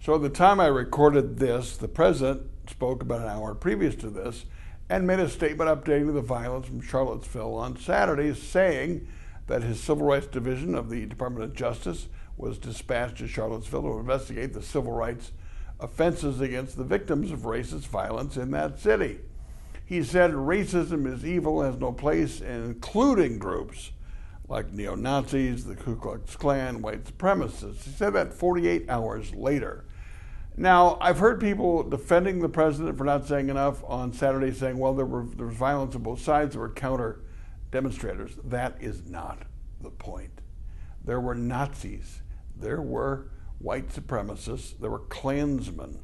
So at the time I recorded this, the president spoke about an hour previous to this and made a statement updating the violence from Charlottesville on Saturday, saying that his Civil Rights Division of the Department of Justice was dispatched to Charlottesville to investigate the civil rights offenses against the victims of racist violence in that city. He said racism is evil, has no place, including groups like neo-Nazis, the Ku Klux Klan, white supremacists. He said that 48 hours later. Now, I've heard people defending the president for not saying enough on Saturday, saying, well, there was violence on both sides, there were counter demonstrators. That is not the point. There were Nazis, there were white supremacists, there were Klansmen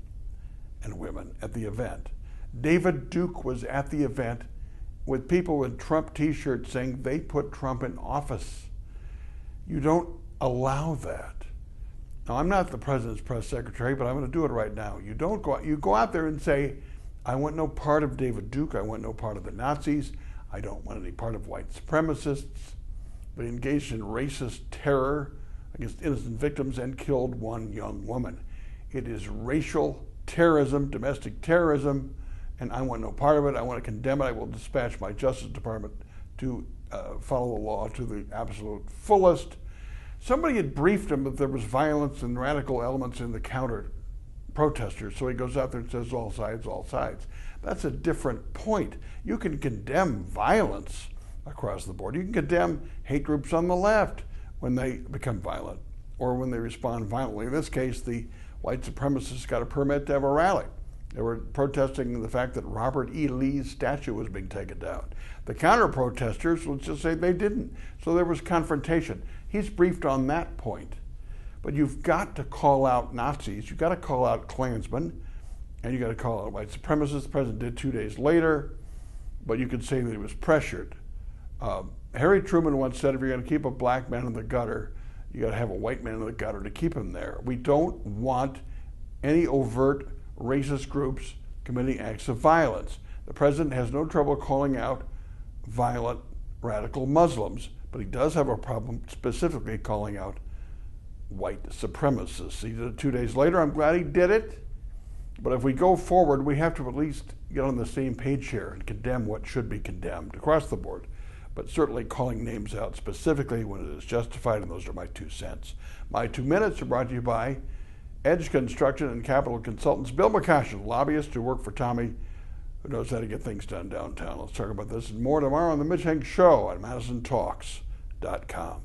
and women at the event. David Duke was at the event with people with Trump t-shirts saying they put Trump in office. You don't allow that. Now, I'm not the president's press secretary, but I'm going to do it right now. You go out there and say, I want no part of David Duke, I want no part of the Nazis, I don't want any part of white supremacists. They engaged in racist terror against innocent victims and killed one young woman. It is racial terrorism, domestic terrorism, and I want no part of it. I want to condemn it. I will dispatch my Justice Department to follow the law to the absolute fullest. Somebody had briefed him that there was violence and radical elements in the counter protesters, so he goes out there and says all sides, all sides. That's a different point. You can condemn violence across the board. You can condemn hate groups on the left when they become violent or when they respond violently. In this case, the white supremacists got a permit to have a rally. They were protesting the fact that Robert E. Lee's statue was being taken down. The counter-protesters, let's just say they didn't. So there was confrontation. He's briefed on that point. But you've got to call out Nazis, you've got to call out Klansmen, and you've got to call out white supremacists. The president did 2 days later, but you could say that he was pressured. Harry Truman once said, if you're going to keep a black man in the gutter, you got to have a white man in the gutter to keep him there. We don't want any overt racist groups committing acts of violence. The president has no trouble calling out violent radical Muslims, but he does have a problem specifically calling out white supremacists. He did it 2 days later. I'm glad he did it. But if we go forward, we have to at least get on the same page here and condemn what should be condemned across the board. But certainly calling names out specifically when it is justified, and those are my 2 cents. My 2 minutes are brought to you by Edge Construction and Capital Consultants. Bill McCoshen, lobbyist who worked for Tommy, who knows how to get things done downtown. Let's talk about this and more tomorrow on the Mitch Henck Show at madison.com.